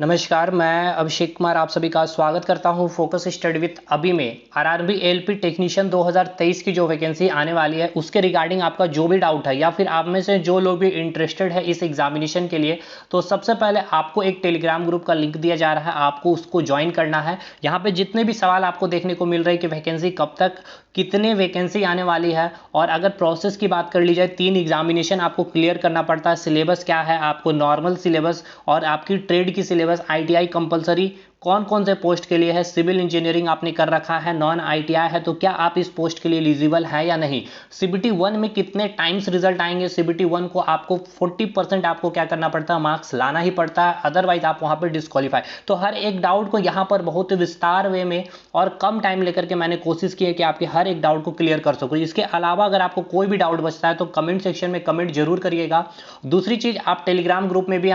नमस्कार, मैं अभिषेक कुमार आप सभी का स्वागत करता हूं फोकस स्टडी विथ अभी में। आरआरबी एएलपी टेक्नीशियन 2023 की जो वैकेंसी आने वाली है उसके रिगार्डिंग आपका जो भी डाउट है या फिर आप में से जो लोग भी इंटरेस्टेड है इस एग्जामिनेशन के लिए, तो सबसे पहले आपको एक टेलीग्राम ग्रुप का लिंक दिया जा रहा है, आपको उसको ज्वाइन करना है। यहाँ पे जितने भी सवाल आपको देखने को मिल रहे हैं कि वैकेंसी कब तक, कितने वैकेंसी आने वाली है, और अगर प्रोसेस की बात कर ली जाए 3 एग्जामिनेशन आपको क्लियर करना पड़ता है। सिलेबस क्या है, आपको नॉर्मल सिलेबस और आपकी ट्रेड की सिलेबस, आईटीआई कंपलसरी कौन कौन से पोस्ट के लिए है, सिविल इंजीनियरिंग आपने कर रखा है, नॉन आईटीआई है तो क्या आप इस पोस्ट के लिए एलिजिबल है या नहीं, सीबीटी 1 में कितने टाइम्स रिजल्ट आएंगे, सीबीटी 1 को आपको 40% आपको क्या करना पड़ता है, मार्क्स लाना ही पड़ता है, अदरवाइज आप वहां पर डिस्क्वालीफाई। तो हर एक डाउट को यहाँ पर बहुत विस्तार वे में और कम टाइम लेकर के मैंने कोशिश की है कि आपके हर एक डाउट को क्लियर कर सकूं। इसके अलावा अगर आपको कोई भी डाउट बचता है तो कमेंट सेक्शन में कमेंट जरूर करिएगा। दूसरी चीज, आप टेलीग्राम ग्रुप में भी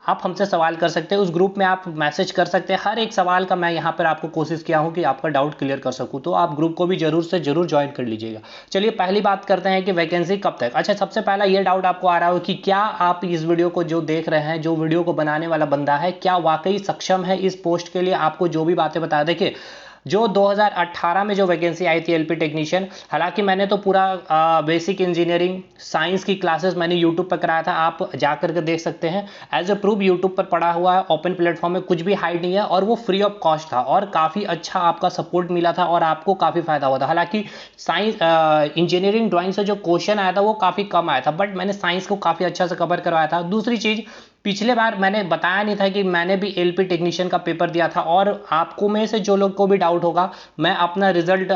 आप हमसे सवाल कर सकते हैं, उस ग्रुप में आप मैसेज कर सकते हैं। हर एक सवाल का मैं यहाँ पर आपको कोशिश किया हूँ कि आपका डाउट क्लियर कर सकूँ, तो आप ग्रुप को भी जरूर से जरूर ज्वाइन कर लीजिएगा। चलिए पहली बात करते हैं कि वैकेंसी कब तक। अच्छा, सबसे पहला ये डाउट आपको आ रहा हो कि क्या आप इस वीडियो को जो देख रहे हैं, जो वीडियो को बनाने वाला बंदा है, क्या वाकई सक्षम है इस पोस्ट के लिए। आपको जो भी बातें बताया, देखिए जो 2018 में जो वैकेंसी आई थी एलपी टेक्नीशियन, हालांकि मैंने तो पूरा बेसिक इंजीनियरिंग साइंस की क्लासेस मैंने यूट्यूब पर कराया था, आप जाकर के देख सकते हैं। एज ए प्रूफ यूट्यूब पर पड़ा हुआ है, ओपन प्लेटफॉर्म में, कुछ भी हाइड नहीं है, और वो फ्री ऑफ कॉस्ट था और काफ़ी अच्छा आपका सपोर्ट मिला था और आपको काफ़ी फायदा हुआ था। हालांकि साइंस इंजीनियरिंग ड्राइंग से जो क्वेश्चन आया था वो काफ़ी कम आया था, बट मैंने साइंस को काफ़ी अच्छा से कवर करवाया था। दूसरी चीज़, पिछले बार मैंने बताया नहीं था कि मैंने भी एलपी टेक्नीशियन का पेपर दिया था, और आपको में से जो लोग को भी डाउट होगा मैं अपना रिजल्ट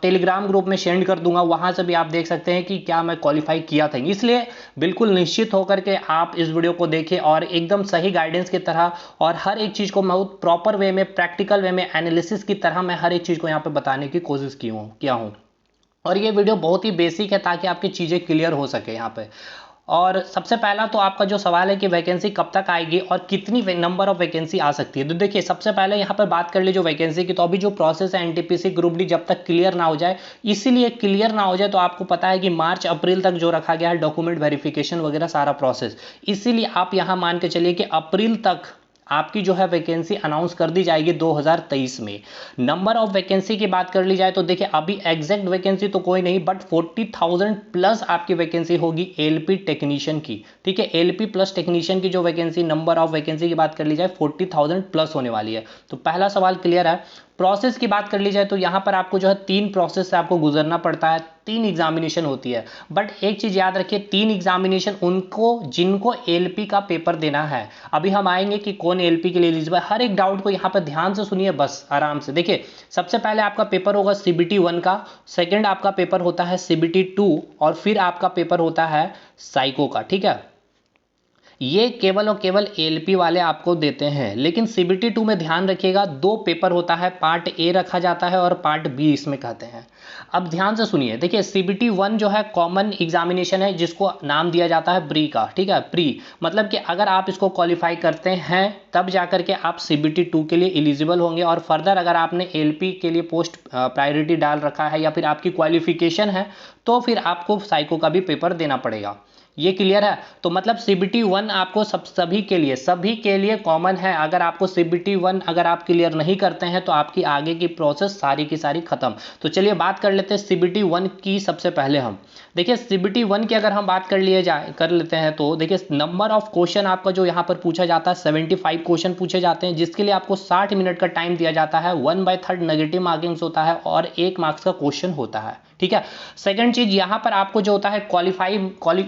टेलीग्राम ग्रुप में सेंड कर दूंगा, वहां से भी आप देख सकते हैं कि क्या मैं क्वालिफाई किया था। इसलिए बिल्कुल निश्चित होकर के आप इस वीडियो को देखें और एकदम सही गाइडेंस की तरह और हर एक चीज को मैं प्रॉपर वे में, प्रैक्टिकल वे में, एनालिसिस की तरह मैं हर एक चीज को यहाँ पे बताने की कोशिश किया हूँ। और ये वीडियो बहुत ही बेसिक है ताकि आपकी चीजें क्लियर हो सके यहाँ पे। और सबसे पहला तो आपका जो सवाल है कि वैकेंसी कब तक आएगी और कितनी नंबर ऑफ वैकेंसी आ सकती है, तो देखिए सबसे पहले यहाँ पर बात कर ली जो वैकेंसी की, तो अभी जो प्रोसेस है एनटीपीसी ग्रुप डी जब तक क्लियर ना हो जाए, इसीलिए क्लियर ना हो जाए तो आपको पता है कि मार्च अप्रैल तक जो रखा गया है डॉक्यूमेंट वेरिफिकेशन वगैरह सारा प्रोसेस, इसीलिए आप यहाँ मान के चलिए कि अप्रैल तक आपकी जो है वैकेंसी अनाउंस कर दी जाएगी 2023 में। नंबर ऑफ वैकेंसी की बात कर ली जाए तो देखिए अभी एग्जैक्ट वैकेंसी तो कोई नहीं, बट 40,000 प्लस आपकी वैकेंसी होगी एलपी टेक्नीशियन की। ठीक है, एलपी प्लस टेक्नीशियन की जो वैकेंसी, नंबर ऑफ वैकेंसी की बात कर ली जाए 40,000 प्लस होने वाली है। तो पहला सवाल क्लियर है। प्रोसेस की बात कर ली जाए तो यहाँ पर आपको जो है 3 प्रोसेस से आपको गुजरना पड़ता है, 3 एग्जामिनेशन होती है। बट एक चीज याद रखिए, 3 एग्जामिनेशन उनको जिनको एलपी का पेपर देना है। अभी हम आएंगे कि कौन एलपी के लिए एलिजिबल, हर एक डाउट को यहाँ पर ध्यान से सुनिए, बस आराम से देखिए। सबसे पहले आपका पेपर होगा सीबीटी 1 का, सेकंड आपका पेपर होता है सीबीटी 2, और फिर आपका पेपर होता है साइको का। ठीक है, ये केवल और केवल एलपी वाले आपको देते हैं, लेकिन सीबीटी 2 में ध्यान रखिएगा 2 पेपर होता है, पार्ट ए रखा जाता है और पार्ट बी इसमें कहते हैं। अब ध्यान से सुनिए, देखिए सीबीटी 1 जो है कॉमन एग्जामिनेशन है जिसको नाम दिया जाता है प्री का। ठीक है, प्री मतलब कि अगर आप इसको क्वालिफाई करते हैं तब जाकर के आप सीबीटी 2 के लिए एलिजिबल होंगे, और फर्दर अगर आपने एलपी के लिए पोस्ट प्रायोरिटी डाल रखा है या फिर आपकी क्वालिफिकेशन है तो फिर आपको साइको का भी पेपर देना पड़ेगा। ये क्लियर है। तो मतलब सीबीटी 1 आपको सभी के लिए कॉमन है। अगर आपको सीबीटी 1 अगर आप क्लियर नहीं करते हैं तो आपकी आगे की प्रोसेस सारी की सारी खत्म। तो चलिए बात कर लेते हैं सीबीटी 1 की। सबसे पहले हम देखिए सीबीटी 1 की अगर हम बात कर लेते हैं तो देखिए नंबर ऑफ क्वेश्चन आपका जो यहाँ पर पूछा जाता है 75 क्वेश्चन पूछे जाते हैं, जिसके लिए आपको 60 मिनट का टाइम दिया जाता है। 1/3 नेगेटिव मार्किंग्स होता है और 1 मार्क्स का क्वेश्चन होता है। ठीक है, सेकंड चीज यहाँ पर आपको जो होता है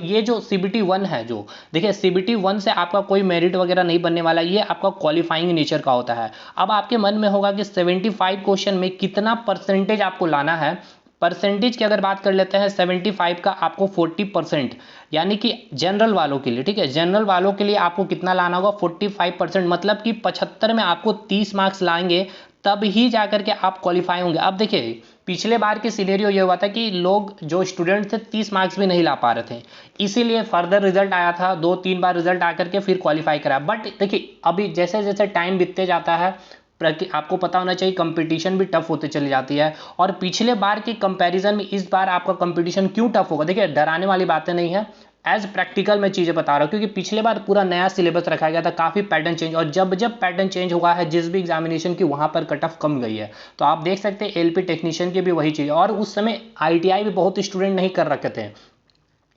ये जो सीबीटी 1 है, जो देखिए सीबीटी 1 से आपका कोई मेरिट वगैरह नहीं बनने वाला, ये आपका क्वालिफाइंग नेचर का होता है। अब आपके मन में होगा कि 75 क्वेश्चन में कितना परसेंटेज आपको लाना है। परसेंटेज की अगर बात कर लेते हैं 75 का आपको 40%, यानी कि जनरल वालों के लिए, ठीक है, जनरल वालों के लिए आपको कितना लाना होगा 45%, मतलब कि 75 में आपको 30 मार्क्स लाएंगे तब ही जाकर के आप क्वालिफाई होंगे। अब देखिए पिछले बार की सिनेरियो ये हुआ था कि लोग जो स्टूडेंट थे 30 मार्क्स भी नहीं ला पा रहे थे, इसीलिए फर्दर रिजल्ट आया था, 2-3 बार रिजल्ट आकर के फिर क्वालिफाई करा। बट देखिए अभी जैसे जैसे टाइम बीतते जाता है, आपको पता होना चाहिए कंपटीशन भी टफ होते चली जाती है, और पिछले बार के कंपैरिजन में इस बार आपका कंपटीशन क्यों टफ होगा, देखिए डराने वाली बातें नहीं है। एज प्रैक्टिकल मैं चीज़ें बता रहा हूँ, क्योंकि पिछले बार पूरा नया सिलेबस रखा गया था, काफ़ी पैटर्न चेंज, और जब जब पैटर्न चेंज हुआ है जिस भी एग्जामिनेशन की, वहाँ पर कट ऑफ कम गई है। तो आप देख सकते हैं एलपी टेक्नीशियन की भी वही चीज़, और उस समय आईटीआई भी बहुत स्टूडेंट नहीं कर रखे थे,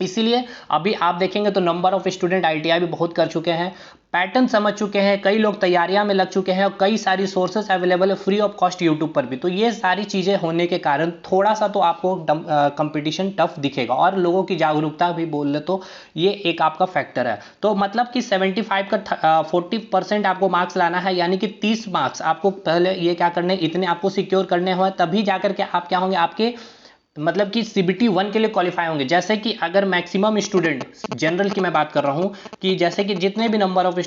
इसीलिए अभी आप देखेंगे तो नंबर ऑफ स्टूडेंट आईटीआई भी बहुत कर चुके हैं, पैटर्न समझ चुके हैं, कई लोग तैयारियां में लग चुके हैं, और कई सारी सोर्सेस अवेलेबल है फ्री ऑफ कॉस्ट यूट्यूब पर भी। तो ये सारी चीज़ें होने के कारण थोड़ा सा तो आपको कंपटीशन टफ दिखेगा, और लोगों की जागरूकता भी बोल ले तो ये एक आपका फैक्टर है। तो मतलब कि 75 का 40% आपको मार्क्स लाना है, यानी कि 30 मार्क्स आपको पहले ये क्या करने, इतने आपको सिक्योर करने हैं, तभी जाकर के आप क्या होंगे, आपके मतलब कि सीबीटी 1 के लिए क्वालिफाई होंगे। जैसे कि अगर मैक्सिमम स्टूडेंट, जनरल की मैं बात कर रहा हूं, कि जैसे कि जितने भी नंबर ऑफ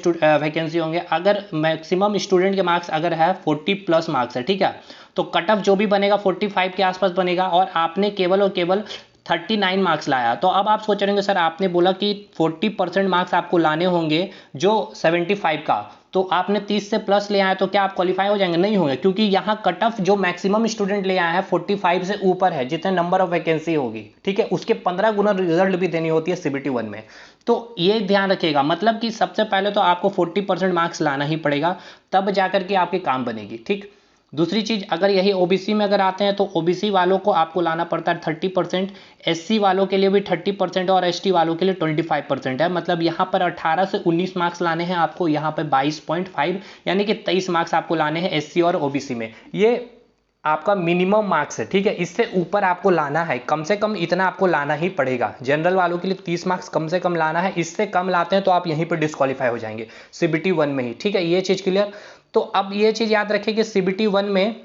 वैकेंसी होंगे, अगर मैक्सिमम स्टूडेंट के मार्क्स अगर है 40 प्लस मार्क्स है, ठीक है, तो कट ऑफ जो भी बनेगा 45 के आसपास बनेगा, और आपने केवल और केवल 39 मार्क्स लाया। तो अब आप सोच रहे होंगे सर आपने बोला कि 40% मार्क्स आपको लाने होंगे जो 75 का, तो आपने 30 से प्लस ले आए, तो क्या आप क्वालिफाई हो जाएंगे? नहीं होंगे, क्योंकि यहाँ कट ऑफ जो मैक्सिमम स्टूडेंट ले आए हैं 45 से ऊपर है, जितने नंबर ऑफ वैकेंसी होगी, ठीक है, उसके 15 गुना रिजल्ट भी देनी होती है सीबीटी 1 में। तो ये ध्यान रखिएगा, मतलब कि सबसे पहले तो आपको 40% मार्क्स लाना ही पड़ेगा, तब जाकर के आपके काम बनेगी, ठीक। दूसरी चीज, अगर यही ओबीसी में अगर आते हैं, तो ओबीसी वालों को आपको लाना पड़ता है 30%, एससी वालों के लिए भी 30%, और एसटी वालों के लिए 25% है। मतलब यहाँ पर 18 से 19 मार्क्स लाने हैं आपको, यहाँ पर 22.5 यानी कि 23 मार्क्स आपको लाने हैं एससी और ओबीसी में। ये आपका मिनिमम मार्क्स है, ठीक है, इससे ऊपर आपको लाना है, कम से कम इतना आपको लाना ही पड़ेगा। जनरल वालों के लिए 30 मार्क्स कम से कम लाना है, इससे कम लाते हैं तो आप यहीं पर डिस्क्वालीफाई हो जाएंगे सीबीटी 1 में ही, ठीक है, ये चीज क्लियर। तो अब ये चीज याद रखिए कि सीबीटी 1 में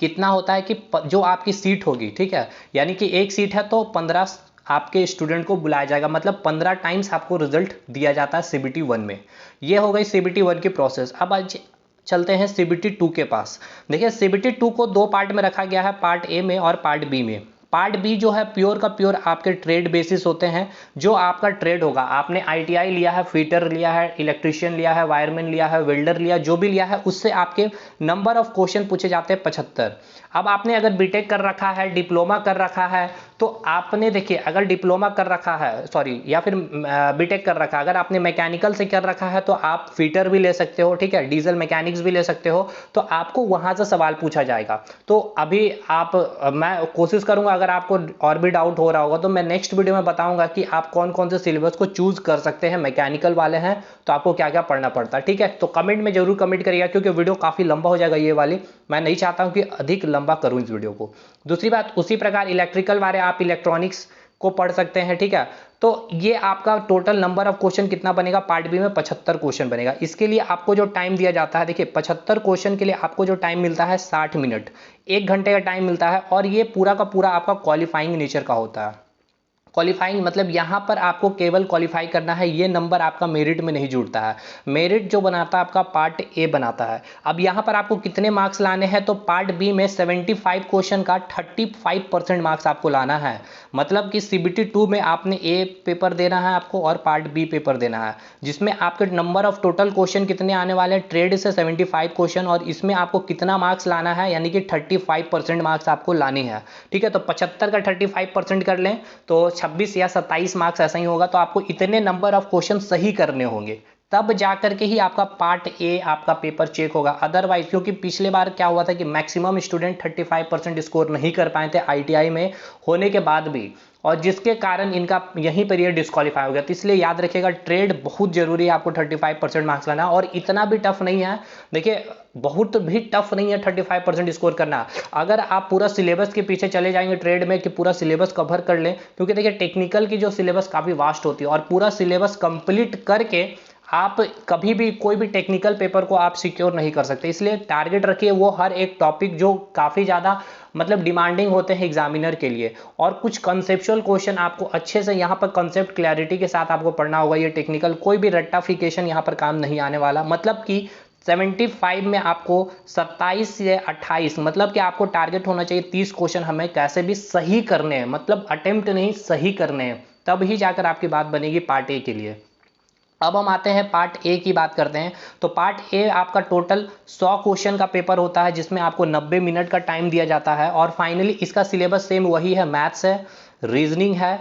कितना होता है कि जो आपकी सीट होगी, ठीक है, यानी कि एक सीट है तो 15 आपके स्टूडेंट को बुलाया जाएगा, मतलब 15 टाइम्स आपको रिजल्ट दिया जाता है सीबीटी 1 में। ये हो गई सीबीटी 1 की प्रोसेस। अब आज चलते हैं सीबीटी 2 के पास। देखिए सीबीटी 2 को दो पार्ट में रखा गया है, पार्ट ए में और पार्ट बी में। पार्ट बी जो है प्योर का प्योर आपके ट्रेड बेसिस होते हैं, जो आपका ट्रेड होगा, आपने आईटीआई लिया है, फिटर लिया है, इलेक्ट्रीशियन लिया है, वायरमैन लिया है, वेल्डर लिया, जो भी लिया है, उससे आपके नंबर ऑफ क्वेश्चन पूछे जाते हैं 75। अब आपने अगर बीटेक कर रखा है, डिप्लोमा कर रखा है, तो आपने देखिए अगर डिप्लोमा कर रखा है, सॉरी, या फिर बीटेक कर रखा है, अगर आपने मैकेनिकल से कर रखा है तो आप फिटर भी ले सकते हो, ठीक है, डीजल मैकेनिक्स भी ले सकते हो, तो आपको वहां से सवाल पूछा जाएगा। तो अभी आप मैं कोशिश करूंगा, अगर आपको और भी डाउट हो रहा होगा तो मैं नेक्स्ट वीडियो में बताऊंगा कि आप कौन कौन से सिलेबस को चूज कर सकते हैं, मैकेनिकल वाले हैं तो आपको क्या क्या पढ़ना पड़ता है, ठीक है। तो कमेंट में जरूर कमेंट करिएगा, क्योंकि वीडियो काफी लंबा हो जाएगा ये वाली, मैं नहीं चाहता हूं कि अधिक लंबा करूं इस वीडियो को। दूसरी बात, उसी प्रकार इलेक्ट्रिकल वाले आप इलेक्ट्रॉनिक्स को पढ़ सकते हैं, ठीक है। तो ये आपका टोटल नंबर ऑफ क्वेश्चन कितना बनेगा, पार्ट बी में 75 क्वेश्चन बनेगा। इसके लिए आपको जो टाइम दिया जाता है, देखिए 75 क्वेश्चन के लिए आपको जो टाइम मिलता है 60 मिनट, 1 घंटे का टाइम मिलता है, और ये पूरा का पूरा आपका क्वालिफाइंग नेचर का होता है। क्वालिफाइंग मतलब यहाँ पर आपको केवल क्वालिफाई करना है, ये नंबर आपका मेरिट में नहीं जुड़ता है। मेरिट जो बनाता है आपका पार्ट ए बनाता है। अब यहाँ पर आपको कितने मार्क्स लाने हैं, तो पार्ट बी में 75 क्वेश्चन का 35% मार्क्स आपको लाना है। मतलब कि सीबीटी 2 में आपने ए पेपर देना है आपको, और पार्ट बी पेपर देना है, जिसमें आपके नंबर ऑफ टोटल क्वेश्चन कितने आने वाले हैं, ट्रेड से 75 क्वेश्चन, और इसमें आपको कितना मार्क्स लाना है, यानी कि 35% मार्क्स आपको लाने हैं, ठीक है। तो 75 का 35% कर लें तो 26 या 27 मार्क्स ऐसा ही होगा। तो आपको इतने नंबर ऑफ क्वेश्चन सही करने होंगे, तब जाकर के ही आपका पार्ट ए आपका पेपर चेक होगा। अदरवाइज, क्योंकि पिछले बार क्या हुआ था कि मैक्सिमम स्टूडेंट 35% स्कोर नहीं कर पाए थे आईटीआई में होने के बाद भी, और जिसके कारण इनका यहीं पर ये डिस्क्वालीफाई हो गया। तो इसलिए याद रखिएगा, ट्रेड बहुत जरूरी है, आपको 35% मार्क्स लाना, और इतना भी टफ नहीं है। देखिए बहुत भी टफ नहीं है 35% स्कोर करना, अगर आप पूरा सिलेबस के पीछे चले जाएंगे ट्रेड में कि पूरा सिलेबस कवर कर लें, क्योंकि देखिए टेक्निकल की जो सिलेबस काफी वास्ट होती है, और पूरा सिलेबस कंप्लीट करके आप कभी भी कोई भी टेक्निकल पेपर को आप सिक्योर नहीं कर सकते। इसलिए टारगेट रखिए वो हर एक टॉपिक जो काफ़ी ज़्यादा मतलब डिमांडिंग होते हैं एग्जामिनर के लिए, और कुछ कंसेप्चुअल क्वेश्चन आपको अच्छे से यहाँ पर कंसेप्ट क्लैरिटी के साथ आपको पढ़ना होगा। ये टेक्निकल कोई भी रट्टाफिकेशन यहाँ पर काम नहीं आने वाला। मतलब कि 75 में आपको 27 या 28, मतलब कि आपको टारगेट होना चाहिए 30 क्वेश्चन हमें कैसे भी सही करने हैं, मतलब अटेम्प्ट नहीं सही करने हैं, तब ही जाकर आपकी बात बनेगी पार्ट ए के लिए। अब हम आते हैं पार्ट ए की बात करते हैं। तो पार्ट ए आपका टोटल 100 क्वेश्चन का पेपर होता है, जिसमें आपको 90 मिनट का टाइम दिया जाता है, और फाइनली इसका सिलेबस सेम वही है, मैथ्स है, रीजनिंग है,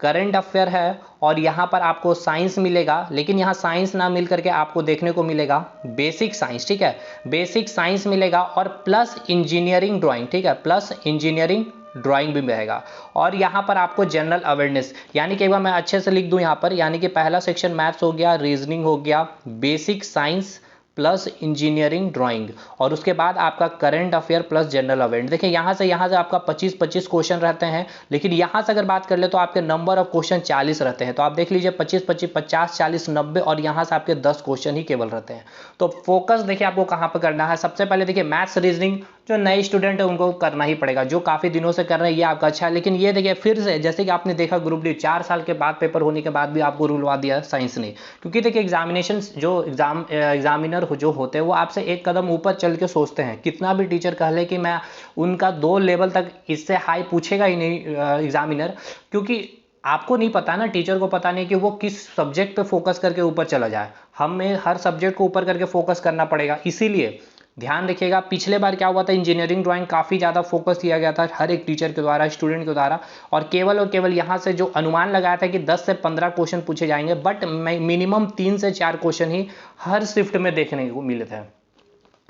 करंट अफेयर है और यहाँ पर आपको साइंस मिलेगा, लेकिन यहाँ साइंस ना मिल करके आपको देखने को मिलेगा बेसिक साइंस, ठीक है, बेसिक साइंस मिलेगा और प्लस इंजीनियरिंग ड्राइंग, ठीक है, प्लस इंजीनियरिंग ड्राइंग भी मिलेगा। और यहाँ पर आपको जनरल अवेयरनेस, यानी कि एक बार मैं अच्छे से लिख दूं यहाँ पर, यानी कि पहला सेक्शन मैथ्स हो गया, रीजनिंग हो गया, basic science plus engineering drawing, और उसके बाद आपका current affair plus general awareness. देखिए यहाँ से आपका 25-25 क्वेश्चन रहते हैं, लेकिन यहाँ से अगर बात कर ले तो आपके नंबर ऑफ क्वेश्चन 40 रहते हैं। तो आप देख लीजिए 25-25, 50, 40, 90, और यहाँ से आपके 10 क्वेश्चन ही केवल रहते हैं। तो फोकस देखिए आपको कहाँ पर करना है। सबसे पहले देखिए मैथ्स रीजनिंग जो नए स्टूडेंट है उनको करना ही पड़ेगा, जो काफ़ी दिनों से कर रहे हैं ये आपका अच्छा है। लेकिन ये देखिए फिर से जैसे कि आपने देखा ग्रुप डी 4 साल के बाद पेपर होने के बाद भी आपको रुलवा दिया साइंस ने, क्योंकि देखिए एग्जामिनेशन जो एग्जामिनर जो होते हैं वो आपसे एक कदम ऊपर चल के सोचते हैं। कितना भी टीचर कह ले कि मैं उनका 2 लेवल तक इससे हाई पूछेगा ही नहीं एग्जामिनर, क्योंकि आपको नहीं पता ना, टीचर को पता नहीं कि वो किस सब्जेक्ट पे फोकस करके ऊपर चला जाए। हमें हर सब्जेक्ट को ऊपर करके फोकस करना पड़ेगा। इसीलिए ध्यान रखिएगा, पिछले बार क्या हुआ था, इंजीनियरिंग ड्राइंग काफ़ी ज़्यादा फोकस किया गया था हर एक टीचर के द्वारा, स्टूडेंट के द्वारा, और केवल यहाँ से जो अनुमान लगाया था कि 10 से 15 क्वेश्चन पूछे जाएंगे, बट मिनिमम 3 से 4 क्वेश्चन ही हर शिफ्ट में देखने को मिले थे।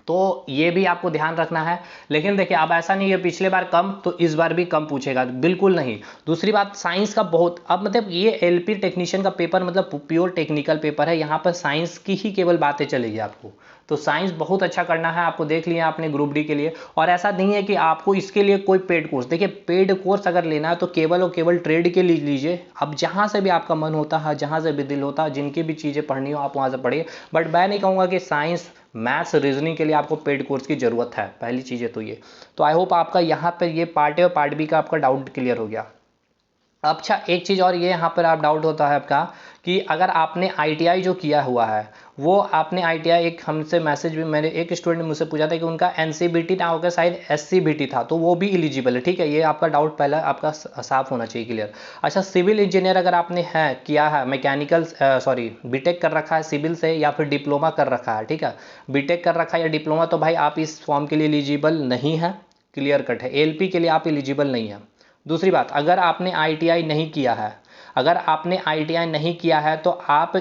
तो ये भी आपको ध्यान रखना है। लेकिन देखिए अब ऐसा नहीं है पिछले बार कम तो इस बार भी कम पूछेगा, बिल्कुल नहीं। दूसरी बात, साइंस का बहुत, अब मतलब ये एलपी टेक्नीशियन का पेपर मतलब प्योर टेक्निकल पेपर है, यहाँ पर साइंस की ही केवल बातें चलेगी आपको। तो साइंस बहुत अच्छा करना है आपको, देख लिया आपने ग्रुप डी के लिए। और ऐसा नहीं है कि आपको इसके लिए कोई पेड कोर्स, देखिए पेड कोर्स अगर लेना है तो केवल और केवल ट्रेड के लिए लीजिए। अब जहाँ से भी आपका मन होता है, जहाँ से भी दिल होता है, जिनकी भी चीज़ें पढ़नी हो आप वहाँ से पढ़िए। बट मैं नहीं कहूँगा कि साइंस मैथ्स रीजनिंग के लिए आपको पेड कोर्स की जरूरत है, पहली चीज़ है तो ये। तो आई होप आपका यहाँ पर ये पार्ट ए और पार्ट बी का आपका डाउट क्लियर हो गया। अच्छा एक चीज़ और ये यहाँ पर आप डाउट होता है आपका कि अगर आपने आईटीआई जो किया हुआ है, वो आपने आईटीआई, एक हमसे मैसेज भी, मेरे एक स्टूडेंट ने मुझसे पूछा था कि उनका एनसीबीटी ना होकर शायद एससीबीटी था, तो वो भी एलिजिबल है, ठीक है। ये आपका डाउट पहले आपका साफ होना चाहिए, क्लियर। अच्छा सिविल इंजीनियर अगर आपने किया है, मैकेनिकल बीटेक कर रखा है सिविल से, या फिर डिप्लोमा कर रखा है, ठीक है, बीटेक कर रखा है या डिप्लोमा, तो भाई आप इस फॉर्म के लिए एलिजिबल नहीं है, क्लियर कट है। एलपी के लिए आप एलिजिबल नहीं है। दूसरी बात, अगर आपने आईटीआई नहीं किया है, अगर आपने आईटीआई नहीं किया है तो आप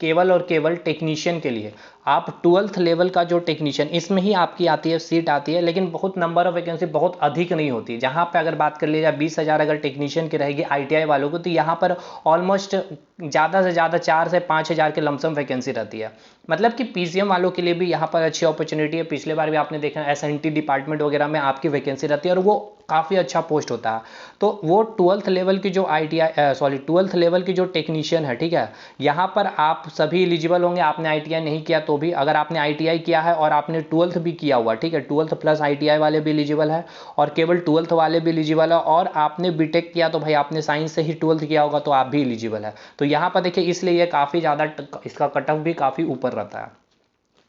केवल और केवल टेक्नीशियन के लिए आप 12th लेवल का जो टेक्नीशियन, इसमें ही आपकी आती है, सीट आती है, लेकिन बहुत नंबर ऑफ वैकेंसी बहुत अधिक नहीं होती। जहाँ पे अगर बात कर ली जाए 20,000 अगर टेक्नीशियन की रहेगी आईटीआई वालों को, तो यहाँ पर ऑलमोस्ट ज़्यादा से ज़्यादा 4 से 5,000 के लमसम वैकेंसी रहती है। मतलब कि पीसीएम वालों के लिए भी यहाँ पर अच्छी अपॉर्चुनिटी है। पिछले बार भी आपने देखा एसएनटी डिपार्टमेंट वगैरह में आपकी वैकेंसी रहती है और वो काफ़ी अच्छा पोस्ट होता है। तो वो 12th लेवल की जो 12th लेवल की जो टेक्नीशियन है, ठीक है, यहाँ पर आप सभी एलिजिबल होंगे। आपने आईटीआई नहीं किया तो भी, अगर आपने आईटीआई किया है और आपने 12th भी किया हुआ, ठीक है, 12th प्लस आईटीआई वाले भी एलिजिबल है, और केवल 12th वाले भी एलिजिबल है, और आपने बीटेक किया तो भाई आपने साइंस से ही 12th किया होगा तो आप भी एलिजिबल है। तो यहाँ पर देखिए इसलिए ये काफ़ी ज़्यादा, इसका कट ऑफ भी काफ़ी ऊपर रहता है।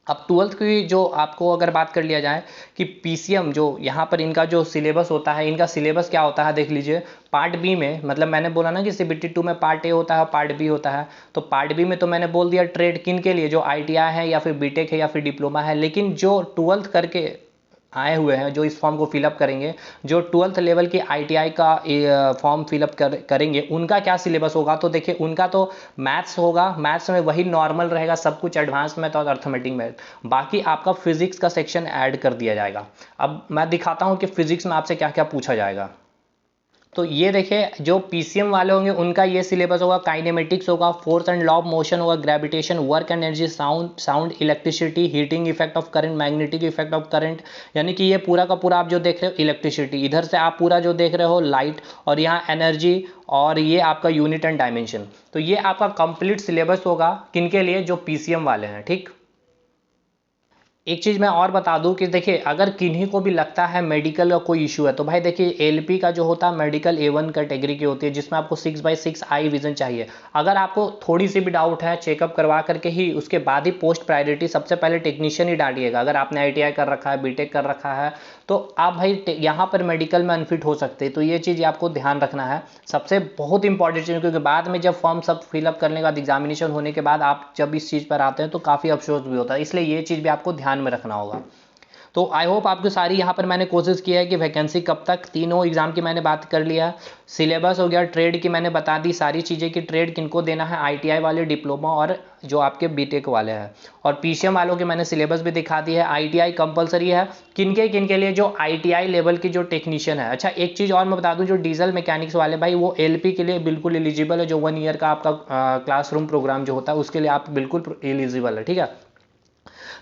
अब 12th की जो आपको अगर बात कर लिया जाए कि पीसीएम जो यहाँ पर इनका जो सिलेबस होता है, इनका सिलेबस क्या होता है देख लीजिए। पार्ट बी में, मतलब मैंने बोला ना कि सीबीटी 2 में पार्ट ए होता है, पार्ट बी होता है, तो पार्ट बी में तो मैंने बोल दिया ट्रेड किन के लिए, जो आईटीआई है या फिर बीटेक है या फिर डिप्लोमा है। लेकिन जो 12th करके आए हुए हैं, जो इस फॉर्म को फिलअप करेंगे, जो 12th लेवल की आईटीआई का फॉर्म फिलअप करेंगे, उनका क्या सिलेबस होगा, तो देखिए उनका तो मैथ्स होगा, मैथ्स में वही नॉर्मल रहेगा सब कुछ, एडवांस मैथ और अर्थमेटिक मैथ। बाकी आपका फिजिक्स का सेक्शन ऐड कर दिया जाएगा। अब मैं दिखाता हूं कि फिजिक्स में आपसे क्या क्या पूछा जाएगा। तो ये देखिए जो पीसीएम वाले होंगे उनका ये सिलेबस होगा, काइनेमेटिक्स होगा, force and law of motion होगा, gravitation, work energy, sound, electricity, heating effect of current, magnetic effect of current, यानी कि ये पूरा का पूरा आप जो देख रहे हो इलेक्ट्रिसिटी, इधर से आप पूरा जो देख रहे हो लाइट, और यहाँ एनर्जी, और ये आपका यूनिट एंड डायमेंशन। तो ये आपका कंप्लीट सिलेबस होगा किनके लिए, जो पीसीएम वाले हैं, ठीक। एक चीज़ मैं और बता दूं कि देखिए अगर किन्हीं को भी लगता है मेडिकल का कोई इशू है, तो भाई देखिए एलपी का जो होता है मेडिकल A1 कैटेगरी की होती है, जिसमें आपको 6/6 आई विजन चाहिए। अगर आपको थोड़ी सी भी डाउट है, चेकअप करवा करके ही उसके बाद ही पोस्ट प्रायोरिटी सबसे पहले टेक्नीशियन ही डालिएगा। अगर आपने आईटीआई कर रखा है, बीटेक कर रखा है, तो आप भाई यहाँ पर मेडिकल में अनफिट हो सकते हैं। तो ये चीज़ आपको ध्यान रखना है, सबसे बहुत इंपॉर्टेंट चीज़, क्योंकि बाद में जब फॉर्म सब फिलअप करने के बाद, एग्जामिनेशन होने के बाद आप जब इस चीज़ पर आते हैं तो काफ़ी अफसोस भी होता है। इसलिए ये चीज़ भी आपको ध्यान में रखना होगा। तो आई होप आपको सारी यहाँ पर मैंने कोशिश की है कि वैकेंसी कब तक, तीनों एग्जाम की मैंने बात कर लिया, सिलेबस हो गया, ट्रेड की मैंने बता दी सारी चीज़ें कि ट्रेड किनको देना है, आईटीआई वाले, डिप्लोमा और जो आपके बीटेक वाले हैं, और पीसीएम वालों के मैंने सिलेबस भी दिखा दी है। आईटीआई कंपलसरी है किनके लिए, जो आईटीआई लेवल की जो टेक्नीशियन है। अच्छा एक चीज़ और मैं बता दूं, जो डीजल मैकेनिक्स वाले भाई वो एलपी के लिए बिल्कुल एलिजिबल है, जो 1 ईयर का आपका क्लासरूम प्रोग्राम जो होता है उसके लिए आप बिल्कुल एलिजिबल है, ठीक है।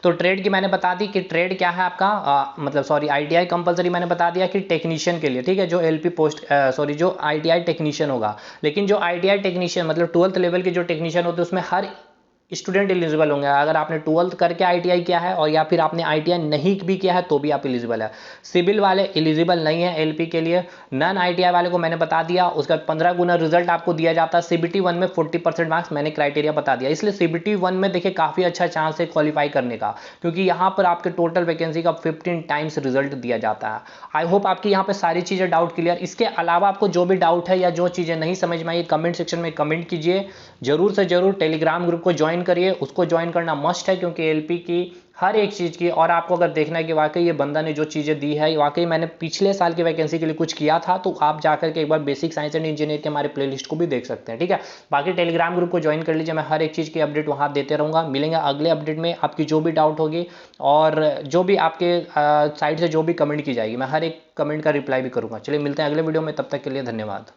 तो ट्रेड की मैंने बता दी कि ट्रेड क्या है आपका, मतलब सॉरी आईटीआई कंपलसरी मैंने बता दिया कि टेक्नीशियन के लिए, ठीक है, जो एलपी पोस्ट सॉरी जो आईटीआई टेक्नीशियन होगा। लेकिन जो आईटीआई टेक्नीशियन मतलब 12th लेवल के जो टेक्नीशियन होते हैं उसमें हर स्टूडेंट एलिजिबल होंगे। अगर आपने 12th करके आईटीआई किया है और या फिर आपने आईटीआई नहीं भी किया है तो भी आप एलिजिबल है। सिविल वाले एलिजिबल नहीं है एलपी के लिए। नॉन आईटीआई वाले को मैंने बता दिया, उसका 15 गुना रिजल्ट आपको दिया जाता है। सीबीटी 1 में 40% मार्क्स मैंने क्राइटेरिया बता दिया, इसलिए सीबीटी 1 में देखिए काफी अच्छा चांस है क्वालिफाई करने का, क्योंकि यहाँ पर आपके टोटल वैकेंसी का 15 टाइम्स रिजल्ट दिया जाता है। आई होप आपकी यहाँ पे सारी चीजें डाउट क्लियर। इसके अलावा आपको जो भी डाउट है या जो चीजें नहीं समझ में आई कमेंट सेक्शन में कमेंट कीजिए। जरूर से जरूर टेलीग्राम ग्रुप को ज्वाइन करिए, उसको ज्वाइन करना मस्ट है, क्योंकि एलपी की हर एक चीज़ की, और आपको अगर देखना है कि वाकई ये बंदा ने जो चीज़ें दी है वाकई मैंने पिछले साल की वैकेंसी के लिए कुछ किया था, तो आप जाकर के एक बार बेसिक साइंस एंड इंजीनियर के हमारे प्लेलिस्ट को भी देख सकते हैं, ठीक है। बाकी टेलीग्राम ग्रुप को ज्वाइन कर लीजिए, मैं हर एक चीज़ की अपडेट वहाँ देते रहूँगा। मिलेंगे अगले अपडेट में, आपकी जो भी डाउट होगी और जो भी आपके साइड से जो भी कमेंट की जाएगी मैं हर एक कमेंट का रिप्लाई भी करूँगा। चलिए मिलते हैं अगले वीडियो में, तब तक के लिए धन्यवाद।